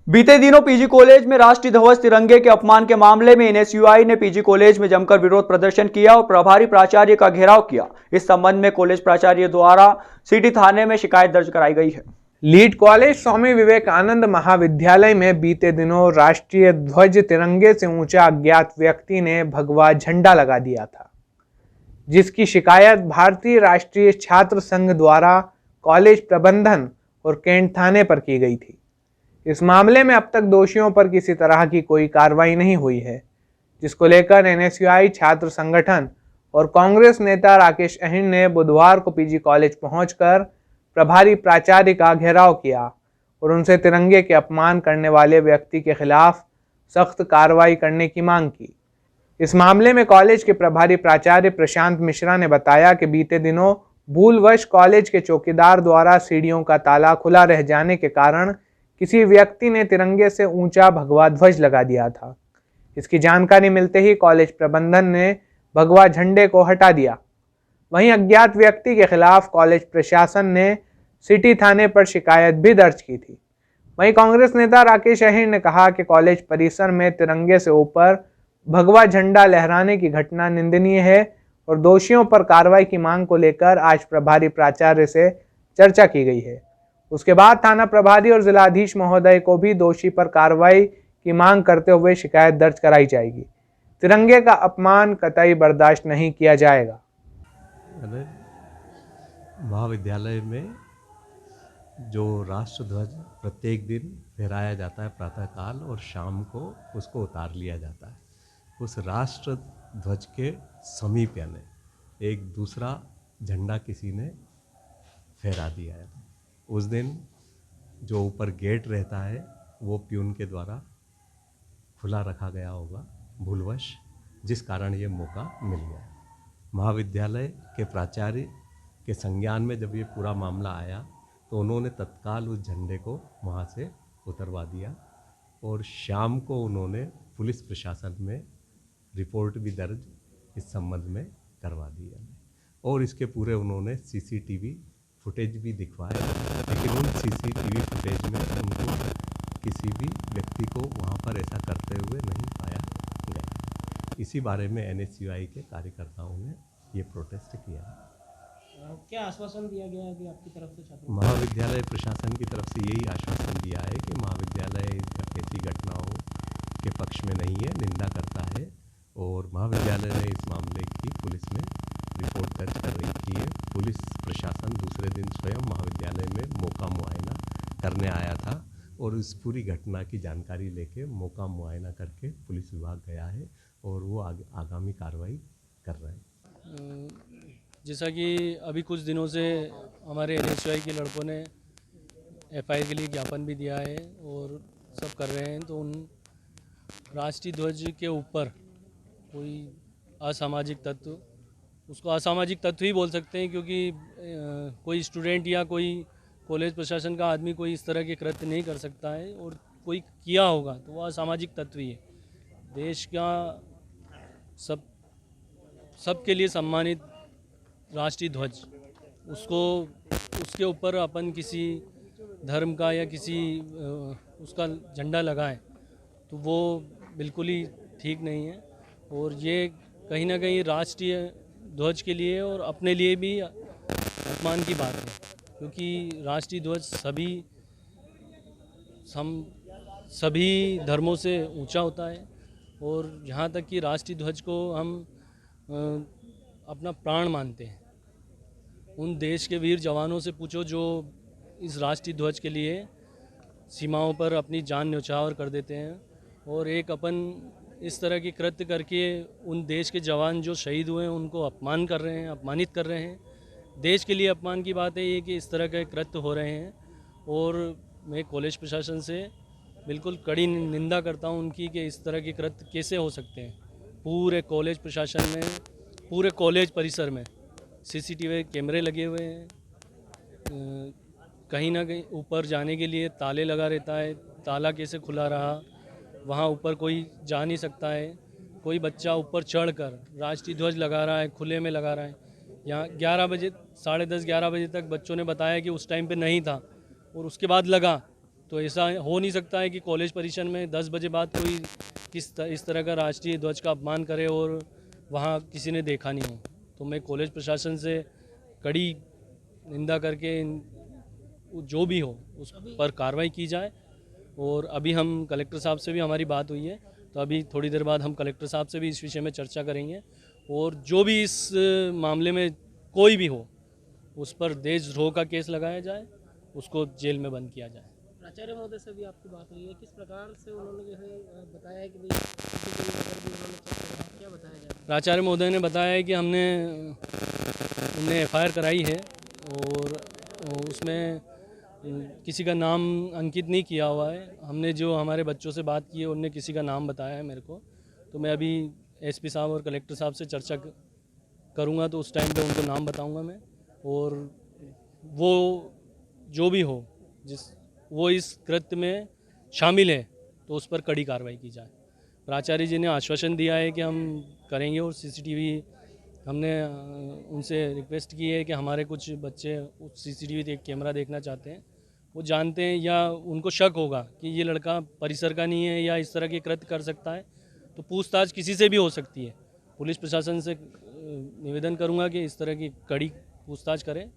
बीते दिनों PG college में राष्ट्रीय ध्वज तिरंगे के अपमान के मामले में एनएसयूआई ने पीजी कॉलेज में जमकर विरोध प्रदर्शन किया और प्रभारी प्राचार्य का घेराव किया। इस संबंध में कॉलेज प्राचार्य द्वारा सिटी थाने में शिकायत दर्ज कराई गई है। लीड कॉलेज स्वामी विवेकानंद महाविद्यालय में बीते दिनों राष्ट्रीय ध्वज तिरंगे से ऊंचा अज्ञात व्यक्ति ने भगवा झंडा लगा दिया था, जिसकी शिकायत भारतीय राष्ट्रीय छात्र संघ द्वारा कॉलेज प्रबंधन और कैंट थाने पर की गई थी। इस मामले में अब तक दोषियों पर किसी तरह की कोई कार्रवाई नहीं हुई है, जिसको लेकर एनएसयूआई छात्र संगठन और कांग्रेस नेता राकेश अहिर ने बुधवार को पीजी कॉलेज पहुंचकर प्रभारी प्राचार्य का घेराव किया और उनसे तिरंगे के अपमान करने वाले व्यक्ति के खिलाफ सख्त कार्रवाई करने की मांग की। इस मामले में कॉलेज के प्रभारी प्राचार्य प्रशांत मिश्रा ने बताया कि बीते दिनों भूलवश कॉलेज के चौकीदार द्वारा सीढ़ियों का ताला खुला रह जाने के कारण किसी व्यक्ति ने तिरंगे से ऊंचा भगवा ध्वज लगा दिया था। इसकी जानकारी मिलते ही कॉलेज प्रबंधन ने भगवा झंडे को हटा दिया। वहीं अज्ञात व्यक्ति के खिलाफ कॉलेज प्रशासन ने सिटी थाने पर शिकायत भी दर्ज की थी। वहीं कांग्रेस नेता राकेश अहिर ने कहा कि कॉलेज परिसर में तिरंगे से ऊपर भगवा झंडा लहराने की घटना निंदनीय है और दोषियों पर कार्रवाई की मांग को लेकर आज प्रभारी प्राचार्य से चर्चा की गई है। उसके बाद थाना प्रभारी और जिलाधीश महोदय को भी दोषी पर कार्रवाई की मांग करते हुए शिकायत दर्ज कराई जाएगी। तिरंगे का अपमान कतई बर्दाश्त नहीं किया जाएगा। महाविद्यालय में जो राष्ट्र ध्वज प्रत्येक दिन फहराया जाता है प्रातःकाल और शाम को उसको उतार लिया जाता है, उस राष्ट्र ध्वज के समीप यानी एक दूसरा झंडा किसी ने फहरा दिया है। उस दिन जो ऊपर गेट रहता है वो प्यून के द्वारा खुला रखा गया होगा भूलवश, जिस कारण ये मौका मिल गया। महाविद्यालय के प्राचार्य के संज्ञान में जब ये पूरा मामला आया तो उन्होंने तत्काल उस झंडे को वहाँ से उतरवा दिया और शाम को उन्होंने पुलिस प्रशासन में रिपोर्ट भी दर्ज इस संबंध में करवा दी है और इसके पूरे उन्होंने सीसीटीवी फुटेज भी दिखवाया, लेकिन उन सीसीटीवी फुटेज में उनको किसी भी व्यक्ति को वहाँ पर ऐसा करते हुए नहीं पाया गया। इसी बारे में एनएसयूआई के कार्यकर्ताओं ने ये प्रोटेस्ट किया। क्या आश्वासन दिया गया है अभी आपकी तरफ से छात्रों? महाविद्यालय प्रशासन की तरफ से यही आश्वासन दिया है कि महाविद्यालय ऐसी घटनाओं के पक्ष में नहीं है, निंदा करता है और महाविद्यालय ने इस मामले की पुलिस में रिपोर्ट दर्ज कर रही है। पुलिस प्रशासन दूसरे दिन स्वयं महाविद्यालय में मौका मुआयना करने आया था और इस पूरी घटना की जानकारी लेके मौका मुआयना करके पुलिस विभाग गया है और वो आगामी कार्रवाई कर रहे हैं। जैसा कि अभी कुछ दिनों से हमारे एनएसयूआई के लड़कों ने एफआईआर के लिए ज्ञापन भी दिया है और सब कर रहे हैं, तो उन राष्ट्रीय ध्वज के ऊपर कोई असामाजिक तत्व, उसको असामाजिक तत्व ही बोल सकते हैं क्योंकि कोई स्टूडेंट या कोई कॉलेज प्रशासन का आदमी कोई इस तरह के कृत्य नहीं कर सकता है और कोई किया होगा तो वह असामाजिक तत्व ही है। देश का सबके लिए सम्मानित राष्ट्रीय ध्वज, उसको उसके ऊपर अपन किसी धर्म का या किसी उसका झंडा लगाएं तो वो बिल्कुल ही ठीक नहीं है और ये कहीं ना कहीं राष्ट्रीय ध्वज के लिए और अपने लिए भी अपमान की बात है, क्योंकि राष्ट्रीय ध्वज सभी धर्मों से ऊंचा होता है और यहाँ तक कि राष्ट्रीय ध्वज को हम अपना प्राण मानते हैं। उन देश के वीर जवानों से पूछो जो इस राष्ट्रीय ध्वज के लिए सीमाओं पर अपनी जान न्यौछावर कर देते हैं और एक अपन इस तरह के कृत्य करके उन देश के जवान जो शहीद हुए हैं उनको अपमानित कर रहे हैं। देश के लिए अपमान की बात है ये कि इस तरह के कृत्य हो रहे हैं और मैं कॉलेज प्रशासन से बिल्कुल कड़ी निंदा करता हूं उनकी कि इस तरह के कृत्य कैसे हो सकते हैं। पूरे कॉलेज प्रशासन में, पूरे कॉलेज परिसर में सीसीटीवी कैमरे लगे हुए हैं, कहीं ना कहीं ऊपर जाने के लिए ताले लगा रहता है, ताला कैसे खुला रहा, वहाँ ऊपर कोई जा नहीं सकता है। कोई बच्चा ऊपर चढ़कर राष्ट्रीय ध्वज लगा रहा है, खुले में लगा रहा है। यहाँ 11 बजे, 10:30 11 बजे तक बच्चों ने बताया कि उस टाइम पे नहीं था और उसके बाद लगा, तो ऐसा हो नहीं सकता है कि कॉलेज परिसर में 10 बजे बाद कोई इस तरह का राष्ट्रीय ध्वज का अपमान करे और वहाँ किसी ने देखा नहीं हो। तो मैं कॉलेज प्रशासन से कड़ी निंदा करके जो भी हो उस पर कार्रवाई की जाए। और अभी हम कलेक्टर साहब से भी हमारी बात हुई है, तो अभी थोड़ी देर बाद हम कलेक्टर साहब से भी इस विषय में चर्चा करेंगे और जो भी इस मामले में कोई भी हो उस पर देशद्रोह का केस लगाया जाए, उसको जेल में बंद किया जाए। प्राचार्य महोदय से भी आपकी बात हुई है, किस प्रकार से उन्होंने जो है बताया है कि भाई किसी को भी अगर भी उन्होंने चेक करा, क्या बताया जाए? प्राचार्य महोदय ने बताया है कि हमने FIR कराई है और उसमें किसी का नाम अंकित नहीं किया हुआ है। हमने जो हमारे बच्चों से बात की है उनने किसी का नाम बताया है मेरे को, तो मैं अभी SP साहब और कलेक्टर साहब से चर्चा करूँगा, तो उस टाइम पे उनको नाम बताऊँगा मैं। और वो जो भी हो वो इस कृत्य में शामिल है तो उस पर कड़ी कार्रवाई की जाए। प्राचार्य जी ने आश्वासन दिया है कि हम करेंगे और CCTV हमने उनसे रिक्वेस्ट की है कि हमारे कुछ बच्चे उस CCTV कैमरा देखना चाहते हैं। वो जानते हैं या उनको शक होगा कि ये लड़का परिसर का नहीं है या इस तरह के कृत्य कर सकता है, तो पूछताछ किसी से भी हो सकती है। पुलिस प्रशासन से निवेदन करूंगा कि इस तरह की कड़ी पूछताछ करें